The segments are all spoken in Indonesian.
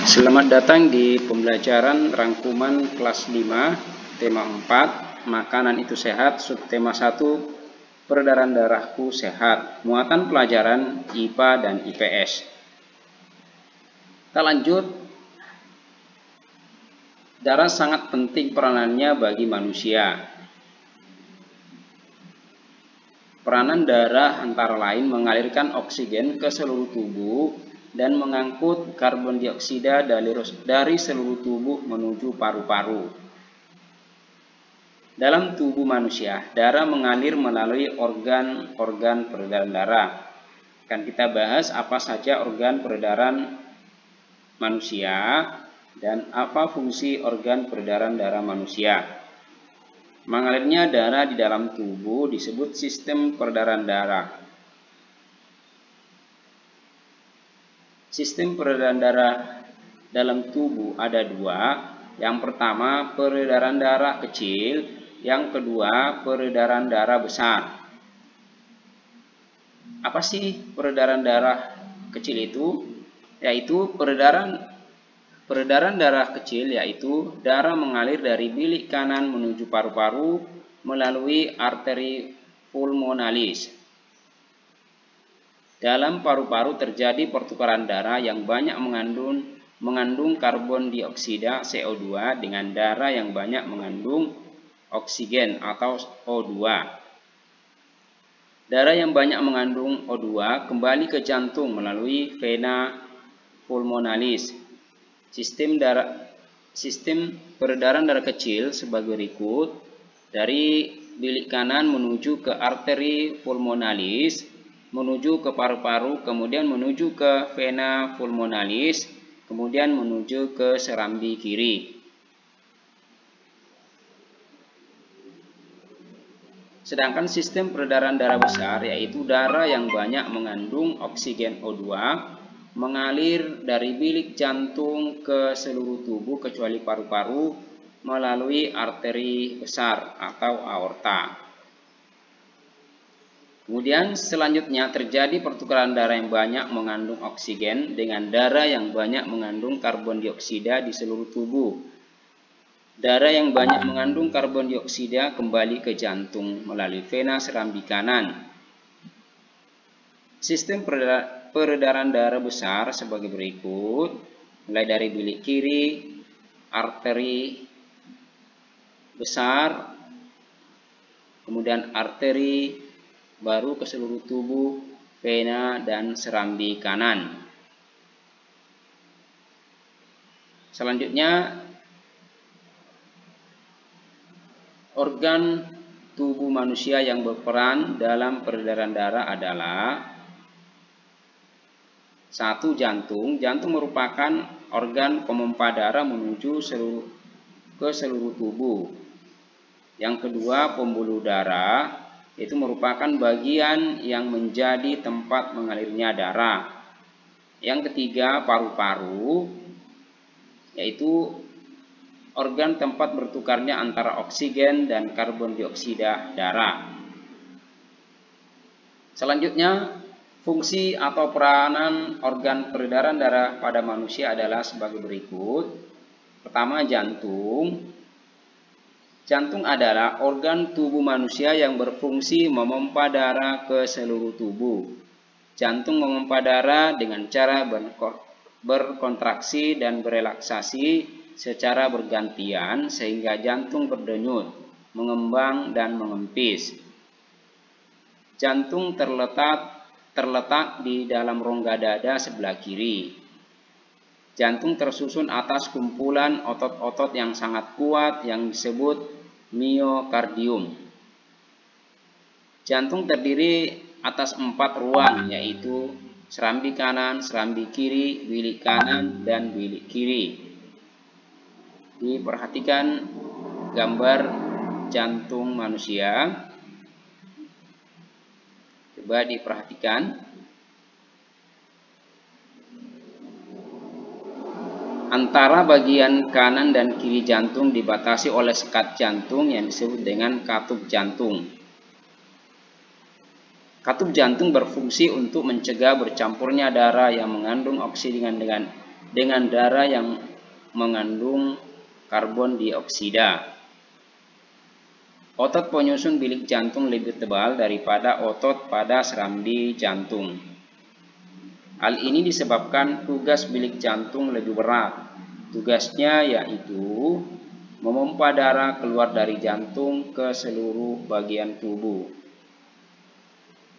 Selamat datang di pembelajaran rangkuman kelas 5, tema 4, makanan itu sehat, subtema 1, peredaran darahku sehat, muatan pelajaran IPA dan IPS. Kita lanjut. Darah sangat penting peranannya bagi manusia. Peranan darah antara lain mengalirkan oksigen ke seluruh tubuh dan mengangkut karbon dioksida dari seluruh tubuh menuju paru-paru. Dalam tubuh manusia, darah mengalir melalui organ-organ peredaran darah. Akan kita bahas apa saja organ peredaran manusia dan apa fungsi organ peredaran darah manusia. Mengalirnya darah di dalam tubuh disebut sistem peredaran darah. Sistem peredaran darah dalam tubuh ada dua. Yang pertama peredaran darah kecil, yang kedua peredaran darah besar. Apa sih peredaran darah kecil itu? Yaitu peredaran darah kecil yaitu darah mengalir dari bilik kanan menuju paru-paru melalui arteri pulmonalis. Dalam paru-paru terjadi pertukaran darah yang banyak mengandung karbon dioksida CO2 dengan darah yang banyak mengandung oksigen atau O2. Darah yang banyak mengandung O2 kembali ke jantung melalui vena pulmonalis. Sistem peredaran darah kecil sebagai berikut. Dari bilik kanan menuju ke arteri pulmonalis, menuju ke paru-paru, kemudian menuju ke vena pulmonalis, kemudian menuju ke serambi kiri. Sedangkan sistem peredaran darah besar yaitu darah yang banyak mengandung oksigen O2 mengalir dari bilik jantung ke seluruh tubuh kecuali paru-paru melalui arteri besar atau aorta. Kemudian selanjutnya terjadi pertukaran darah yang banyak mengandung oksigen dengan darah yang banyak mengandung karbon dioksida di seluruh tubuh. Darah yang banyak mengandung karbon dioksida kembali ke jantung melalui vena serambi kanan. Sistem peredaran darah besar sebagai berikut, mulai dari bilik kiri, arteri besar, kemudian arteri, baru ke seluruh tubuh, vena, dan serambi kanan. Selanjutnya, organ tubuh manusia yang berperan dalam peredaran darah adalah 1. Jantung. Jantung merupakan organ pemompa darah menuju ke seluruh tubuh. Yang kedua, pembuluh darah. Itu merupakan bagian yang menjadi tempat mengalirnya darah. Yang ketiga, paru-paru, yaitu organ tempat bertukarnya antara oksigen dan karbon dioksida darah. Selanjutnya, fungsi atau peranan organ peredaran darah pada manusia adalah sebagai berikut. Pertama, jantung. Jantung adalah organ tubuh manusia yang berfungsi memompa darah ke seluruh tubuh. Jantung memompa darah dengan cara berkontraksi dan berelaksasi secara bergantian sehingga jantung berdenyut, mengembang, dan mengempis. Jantung terletak di dalam rongga dada sebelah kiri. Jantung tersusun atas kumpulan otot-otot yang sangat kuat yang disebut miokardium. Jantung terdiri atas 4 ruang, yaitu serambi kanan, serambi kiri, bilik kanan, dan bilik kiri. Diperhatikan gambar jantung manusia. Coba diperhatikan. Antara bagian kanan dan kiri jantung dibatasi oleh sekat jantung yang disebut dengan katup jantung. Katup jantung berfungsi untuk mencegah bercampurnya darah yang mengandung oksigen dengan dengan darah yang mengandung karbon dioksida. Otot penyusun bilik jantung lebih tebal daripada otot pada serambi jantung. Hal ini disebabkan tugas bilik jantung lebih berat. Tugasnya yaitu memompa darah keluar dari jantung ke seluruh bagian tubuh.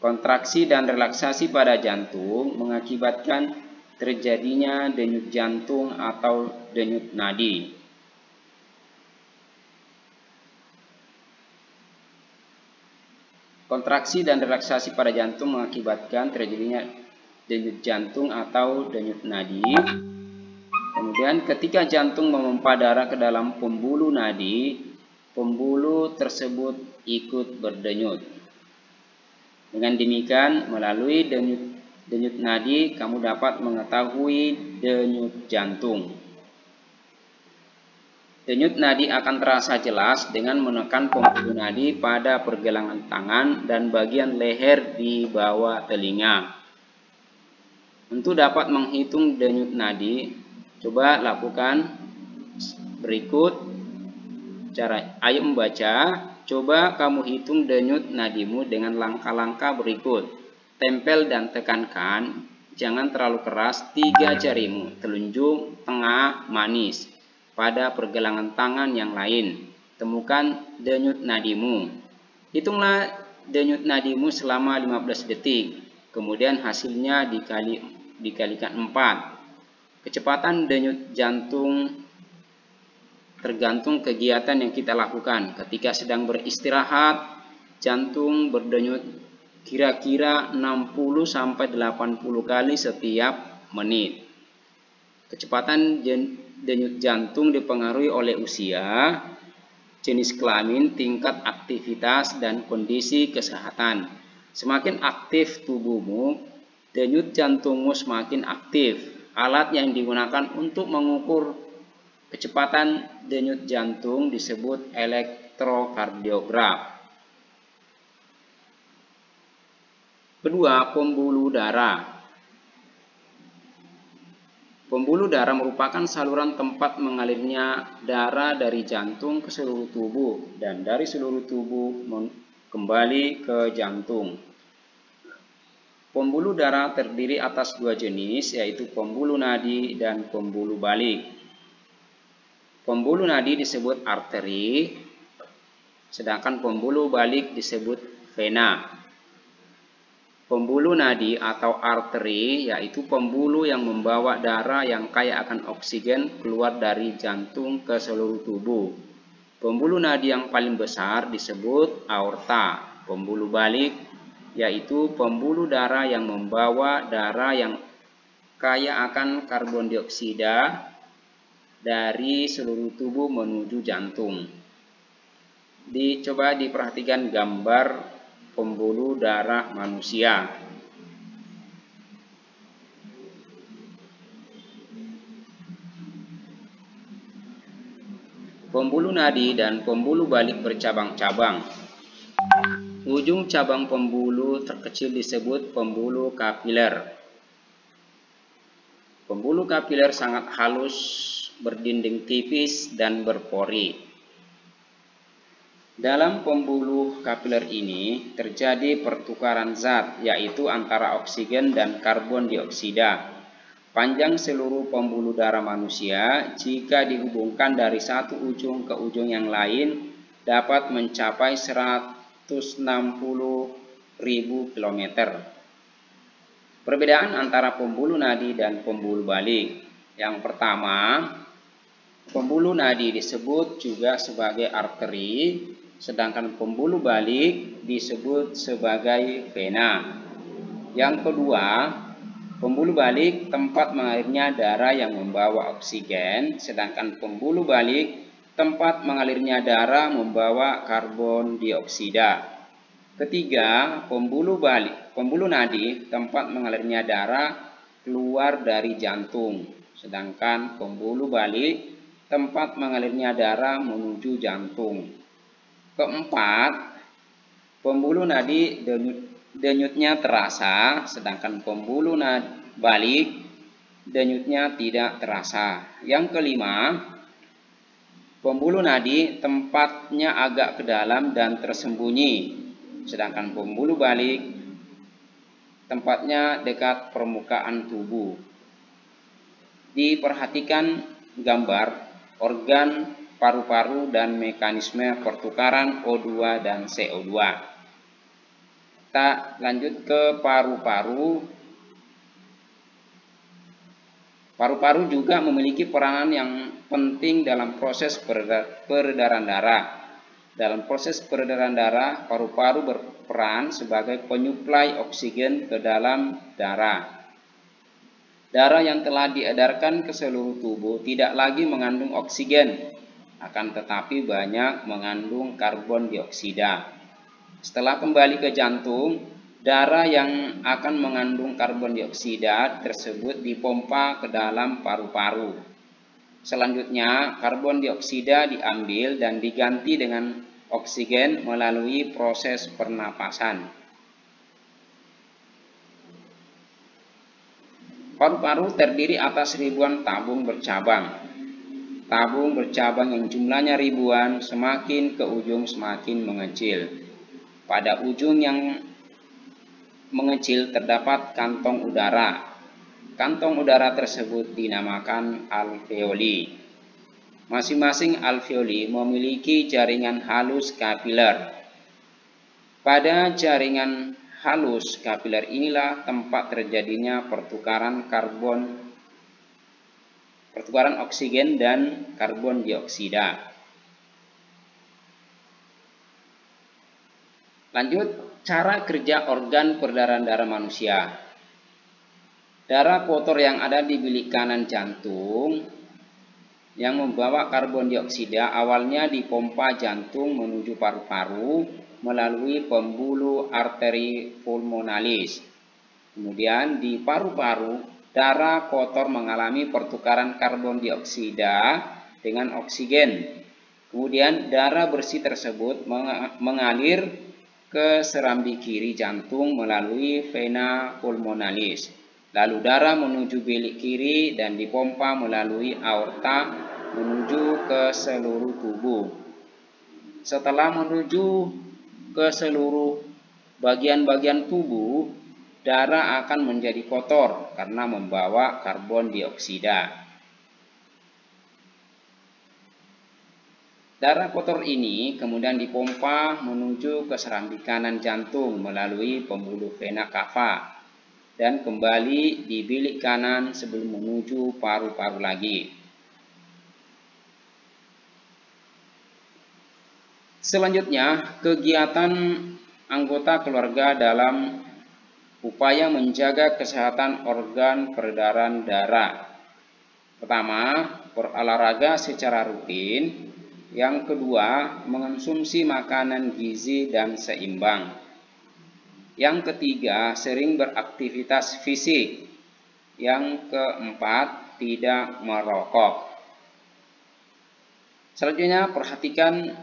Kontraksi dan relaksasi pada jantung mengakibatkan terjadinya denyut jantung atau denyut nadi. Kontraksi dan relaksasi pada jantung mengakibatkan terjadinya denyut jantung atau denyut nadi. Kemudian ketika jantung memompa darah ke dalam pembuluh nadi, pembuluh tersebut ikut berdenyut. Dengan demikian, melalui denyut nadi, kamu dapat mengetahui denyut jantung. Denyut nadi akan terasa jelas dengan menekan pembuluh nadi pada pergelangan tangan dan bagian leher di bawah telinga. Untuk dapat menghitung denyut nadi, coba lakukan berikut cara. Ayo membaca. Coba kamu hitung denyut nadimu dengan langkah-langkah berikut. Tempel dan tekankan, jangan terlalu keras, 3 jarimu, telunjuk, tengah, manis, pada pergelangan tangan yang lain. Temukan denyut nadimu. Hitunglah denyut nadimu selama 15 detik. Kemudian hasilnya dikalikan 4. Kecepatan denyut jantung tergantung kegiatan yang kita lakukan. Ketika sedang beristirahat, jantung berdenyut kira-kira 60-80 kali setiap menit. Kecepatan denyut jantung dipengaruhi oleh usia, jenis kelamin, tingkat aktivitas, dan kondisi kesehatan. Semakin aktif tubuhmu, denyut jantungmu semakin aktif. Alat yang digunakan untuk mengukur kecepatan denyut jantung disebut elektrokardiograf. Kedua, pembuluh darah. Pembuluh darah merupakan saluran tempat mengalirnya darah dari jantung ke seluruh tubuh dan dari seluruh tubuh kembali ke jantung. Pembuluh darah terdiri atas 2 jenis, yaitu pembuluh nadi dan pembuluh balik. Pembuluh nadi disebut arteri, sedangkan pembuluh balik disebut vena. Pembuluh nadi atau arteri yaitu pembuluh yang membawa darah yang kaya akan oksigen keluar dari jantung ke seluruh tubuh. Pembuluh nadi yang paling besar disebut aorta. Pembuluh balik yaitu pembuluh darah yang membawa darah yang kaya akan karbon dioksida dari seluruh tubuh menuju jantung. Coba diperhatikan gambar pembuluh darah manusia. Pembuluh nadi dan pembuluh balik bercabang-cabang. Ujung cabang pembuluh terkecil disebut pembuluh kapiler. Pembuluh kapiler sangat halus, berdinding tipis dan berpori. Dalam pembuluh kapiler ini terjadi pertukaran zat, yaitu antara oksigen dan karbon dioksida. Panjang seluruh pembuluh darah manusia jika dihubungkan dari satu ujung ke ujung yang lain dapat mencapai 160.000 km. Perbedaan antara pembuluh nadi dan pembuluh balik. Yang pertama, pembuluh nadi disebut juga sebagai arteri, sedangkan pembuluh balik disebut sebagai vena. Yang kedua, pembuluh balik tempat mengalirnya darah yang membawa oksigen, sedangkan pembuluh balik tempat mengalirnya darah membawa karbon dioksida. Ketiga, pembuluh nadi tempat mengalirnya darah keluar dari jantung, sedangkan pembuluh balik tempat mengalirnya darah menuju jantung. Keempat, pembuluh nadi denyutnya terasa, sedangkan pembuluh balik denyutnya tidak terasa. Yang kelima, pembuluh nadi tempatnya agak ke dalam dan tersembunyi, sedangkan pembuluh balik tempatnya dekat permukaan tubuh. Diperhatikan gambar organ paru-paru dan mekanisme pertukaran O2 dan CO2. Kita lanjut ke paru-paru. Paru-paru juga memiliki peranan yang penting dalam proses peredaran darah. Dalam proses peredaran darah, paru-paru berperan sebagai penyuplai oksigen ke dalam darah. Darah yang telah diedarkan ke seluruh tubuh tidak lagi mengandung oksigen, akan tetapi banyak mengandung karbon dioksida. Setelah kembali ke jantung, darah yang akan mengandung karbon dioksida tersebut dipompa ke dalam paru-paru. Selanjutnya, karbon dioksida diambil dan diganti dengan oksigen melalui proses pernapasan. Paru-paru terdiri atas ribuan tabung bercabang. Tabung bercabang yang jumlahnya ribuan, semakin ke ujung semakin mengecil. Pada ujung yang mengecil terdapat kantong udara. Kantong udara tersebut dinamakan alveoli. Masing-masing alveoli memiliki jaringan halus kapiler. Pada jaringan halus kapiler inilah tempat terjadinya pertukaran oksigen dan karbon dioksida. Lanjut, cara kerja organ peredaran darah manusia. Darah kotor yang ada di bilik kanan jantung yang membawa karbon dioksida awalnya dipompa jantung menuju paru-paru melalui pembuluh arteri pulmonalis. Kemudian di paru-paru, darah kotor mengalami pertukaran karbon dioksida dengan oksigen. Kemudian darah bersih tersebut mengalir ke serambi kiri jantung melalui vena pulmonalis. Lalu darah menuju bilik kiri dan dipompa melalui aorta menuju ke seluruh tubuh. Setelah menuju ke seluruh bagian-bagian tubuh, darah akan menjadi kotor karena membawa karbon dioksida. Darah kotor ini kemudian dipompa menuju ke serambi kanan jantung melalui pembuluh vena cava dan kembali di bilik kanan sebelum menuju paru-paru lagi. Selanjutnya, kegiatan anggota keluarga dalam upaya menjaga kesehatan organ peredaran darah. Pertama, berolahraga secara rutin. Yang kedua, mengonsumsi makanan gizi dan seimbang. Yang ketiga, sering beraktivitas fisik. Yang keempat, tidak merokok. Selanjutnya, perhatikan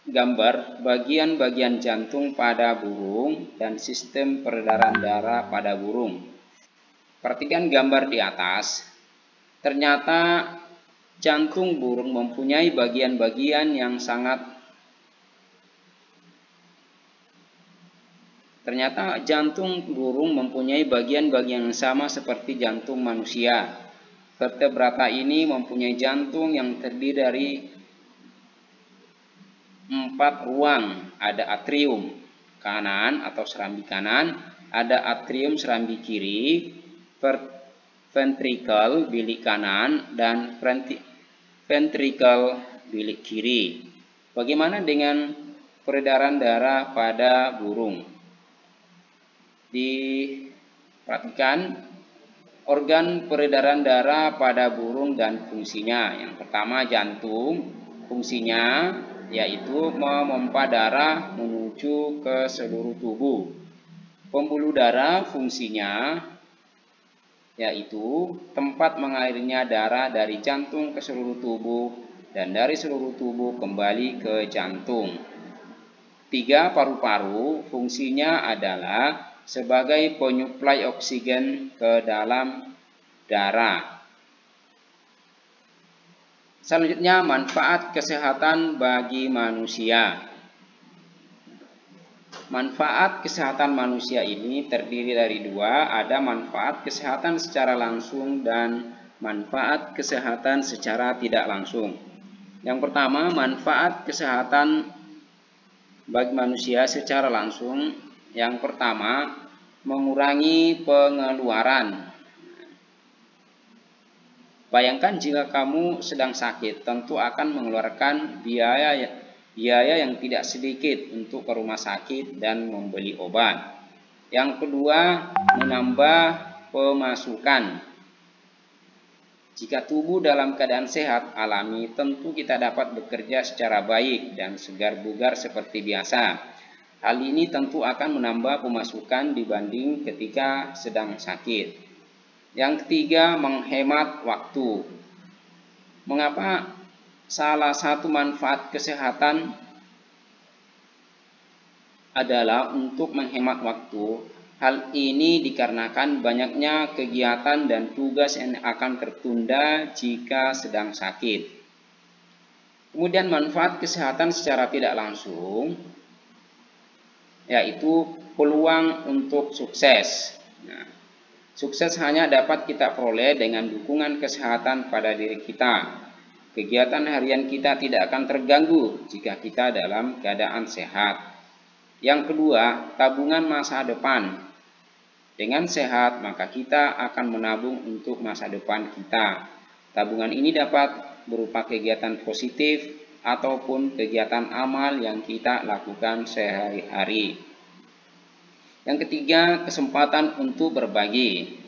gambar bagian-bagian jantung pada burung dan sistem peredaran darah pada burung. Perhatikan gambar di atas. Ternyata jantung burung mempunyai bagian-bagian yang sama seperti jantung manusia. Vertebrata ini mempunyai jantung yang terdiri dari 4 ruang. Ada atrium kanan atau serambi kanan, ada atrium serambi kiri, ventricle bilik kanan, dan ventricle bilik kiri. Bagaimana dengan peredaran darah pada burung? Diperhatikan organ peredaran darah pada burung dan fungsinya. Yang pertama, jantung. Fungsinya yaitu memompa darah menuju ke seluruh tubuh. Pembuluh darah fungsinya yaitu tempat mengalirnya darah dari jantung ke seluruh tubuh dan dari seluruh tubuh kembali ke jantung. 3. Paru-paru fungsinya adalah sebagai penyuplai oksigen ke dalam darah. Selanjutnya, manfaat kesehatan bagi manusia. Manfaat kesehatan manusia ini terdiri dari dua, ada manfaat kesehatan secara langsung dan manfaat kesehatan secara tidak langsung. Yang pertama, manfaat kesehatan bagi manusia secara langsung. Yang pertama, mengurangi pengeluaran. Bayangkan jika kamu sedang sakit, tentu akan mengeluarkan biaya yang tidak sedikit untuk ke rumah sakit dan membeli obat. Yang kedua, menambah pemasukan. Jika tubuh dalam keadaan sehat alami, tentu kita dapat bekerja secara baik dan segar bugar seperti biasa. Hal ini tentu akan menambah pemasukan dibanding ketika sedang sakit. Yang ketiga, menghemat waktu. Mengapa salah satu manfaat kesehatan adalah untuk menghemat waktu? Hal ini dikarenakan banyaknya kegiatan dan tugas yang akan tertunda jika sedang sakit. Kemudian manfaat kesehatan secara tidak langsung, yaitu peluang untuk sukses. Sukses hanya dapat kita peroleh dengan dukungan kesehatan pada diri kita. Kegiatan harian kita tidak akan terganggu jika kita dalam keadaan sehat. Yang kedua, tabungan masa depan. Dengan sehat, maka kita akan menabung untuk masa depan kita. Tabungan ini dapat berupa kegiatan positif ataupun kegiatan amal yang kita lakukan sehari-hari. Yang ketiga, kesempatan untuk berbagi.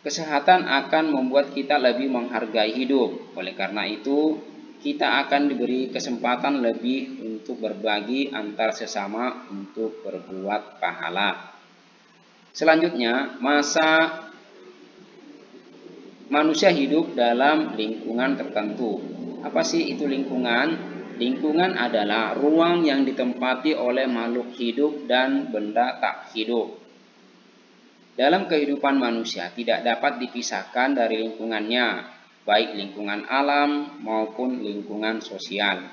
Kesehatan akan membuat kita lebih menghargai hidup. Oleh karena itu, kita akan diberi kesempatan lebih untuk berbagi antar sesama untuk berbuat pahala. Selanjutnya, manusia hidup dalam lingkungan tertentu. Apa sih itu lingkungan? Lingkungan adalah ruang yang ditempati oleh makhluk hidup dan benda tak hidup. Dalam kehidupan manusia tidak dapat dipisahkan dari lingkungannya, baik lingkungan alam maupun lingkungan sosial.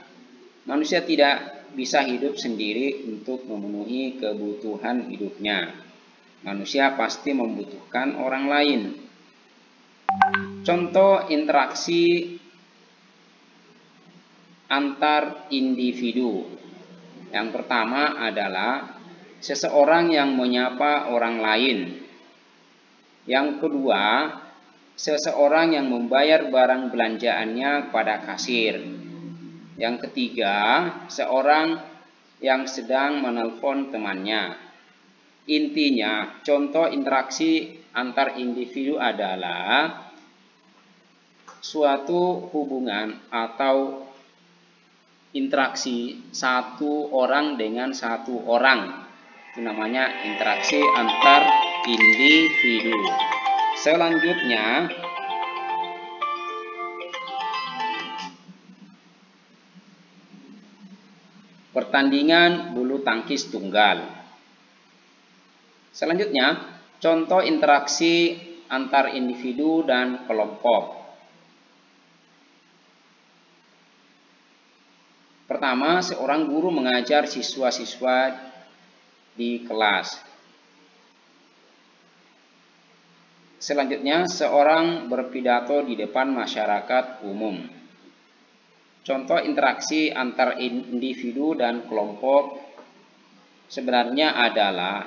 Manusia tidak bisa hidup sendiri untuk memenuhi kebutuhan hidupnya. Manusia pasti membutuhkan orang lain. Contoh interaksi antar individu. Yang pertama adalah seseorang yang menyapa orang lain. Yang kedua, seseorang yang membayar barang belanjaannya pada kasir. Yang ketiga, seorang yang sedang menelpon temannya. Intinya, contoh interaksi antar individu adalah suatu hubungan atau interaksi satu orang dengan satu orang. Itu namanya interaksi antar individu. Selanjutnya, pertandingan bulu tangkis tunggal. Selanjutnya, contoh interaksi antar individu dan kelompok. Pertama, seorang guru mengajar siswa-siswa di kelas. Selanjutnya, seorang berpidato di depan masyarakat umum. Contoh interaksi antar individu dan kelompok sebenarnya adalah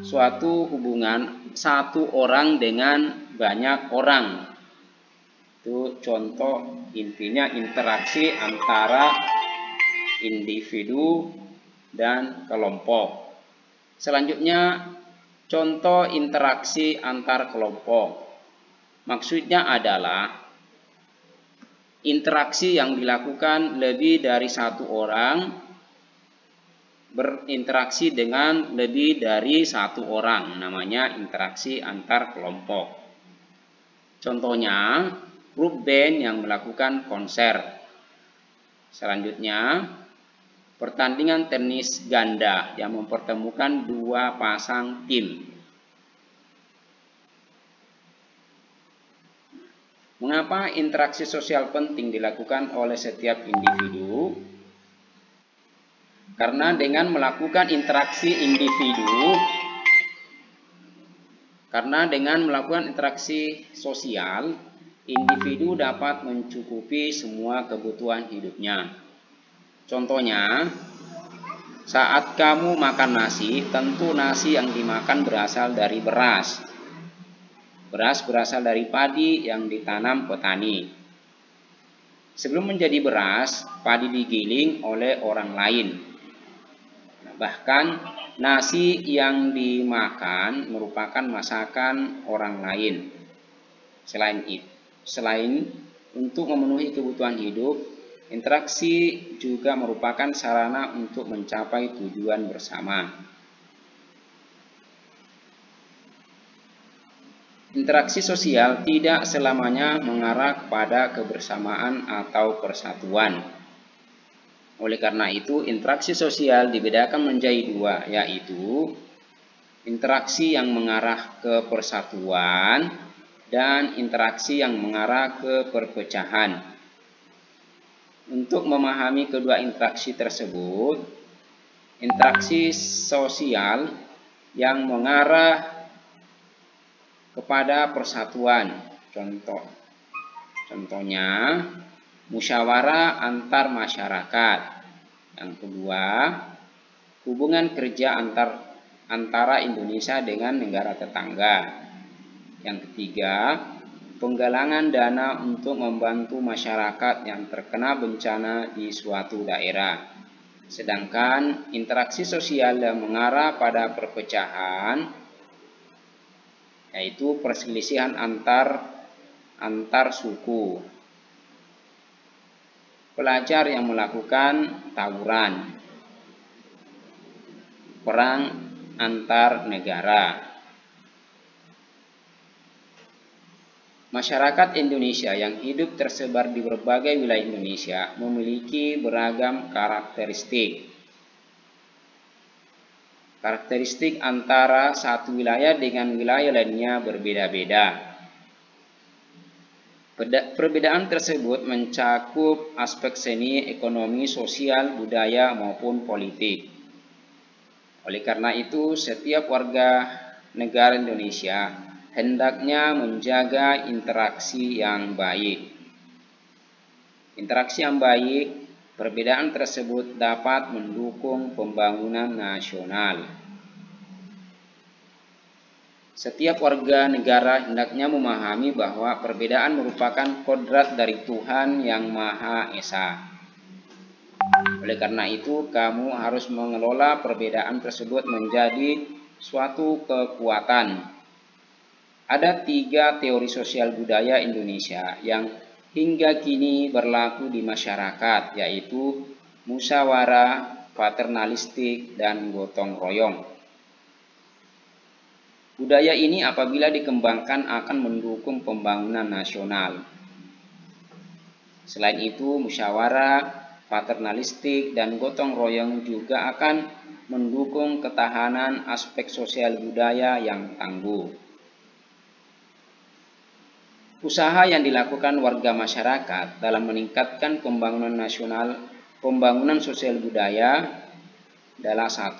suatu hubungan satu orang dengan banyak orang. Itu contoh intinya interaksi antara individu dan kelompok. Selanjutnya, contoh interaksi antar kelompok. Maksudnya adalah interaksi yang dilakukan lebih dari satu orang berinteraksi dengan lebih dari satu orang. Namanya interaksi antar kelompok. Contohnya, grup band yang melakukan konser. Selanjutnya, pertandingan tenis ganda yang mempertemukan dua pasang tim. Mengapa interaksi sosial penting dilakukan oleh setiap individu? Karena dengan melakukan interaksi sosial, individu dapat mencukupi semua kebutuhan hidupnya. Contohnya, saat kamu makan nasi, tentu nasi yang dimakan berasal dari beras. Beras berasal dari padi yang ditanam petani. Sebelum menjadi beras, padi digiling oleh orang lain. Bahkan nasi yang dimakan merupakan masakan orang lain. Selain untuk memenuhi kebutuhan hidup, interaksi juga merupakan sarana untuk mencapai tujuan bersama. Interaksi sosial tidak selamanya mengarah kepada kebersamaan atau persatuan. Oleh karena itu, interaksi sosial dibedakan menjadi dua, yaitu interaksi yang mengarah ke persatuan dan interaksi yang mengarah ke perpecahan. Untuk memahami kedua interaksi tersebut, interaksi sosial yang mengarah kepada persatuan, contohnya musyawarah antar masyarakat. Yang kedua, hubungan kerja antara Indonesia dengan negara tetangga. Yang ketiga, penggalangan dana untuk membantu masyarakat yang terkena bencana di suatu daerah. Sedangkan interaksi sosial yang mengarah pada perpecahan yaitu perselisihan antar suku. Pelajar yang melakukan tawuran, perang antar negara. Masyarakat Indonesia yang hidup tersebar di berbagai wilayah Indonesia memiliki beragam karakteristik. Karakteristik antara satu wilayah dengan wilayah lainnya berbeda-beda. Perbedaan tersebut mencakup aspek seni, ekonomi, sosial, budaya, maupun politik. Oleh karena itu, setiap warga negara Indonesia hendaknya menjaga interaksi yang baik. Interaksi yang baik, perbedaan tersebut dapat mendukung pembangunan nasional. Setiap warga negara hendaknya memahami bahwa perbedaan merupakan kodrat dari Tuhan Yang Maha Esa. Oleh karena itu, kamu harus mengelola perbedaan tersebut menjadi suatu kekuatan. Ada 3 teori sosial budaya Indonesia yang hingga kini berlaku di masyarakat, yaitu musyawarah, paternalistik, dan gotong royong. Budaya ini apabila dikembangkan akan mendukung pembangunan nasional. Selain itu, musyawarah, paternalistik, dan gotong royong juga akan mendukung ketahanan aspek sosial budaya yang tangguh. Usaha yang dilakukan warga masyarakat dalam meningkatkan pembangunan nasional, pembangunan sosial budaya adalah 1.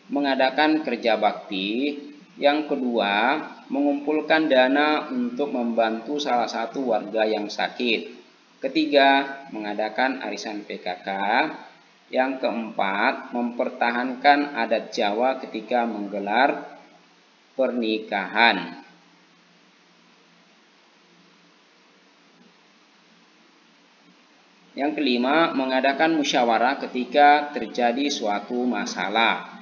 Mengadakan kerja bakti. Yang kedua, mengumpulkan dana untuk membantu salah satu warga yang sakit. Ketiga, mengadakan arisan PKK. Yang keempat, mempertahankan adat Jawa ketika menggelar pernikahan. Yang kelima, mengadakan musyawarah ketika terjadi suatu masalah.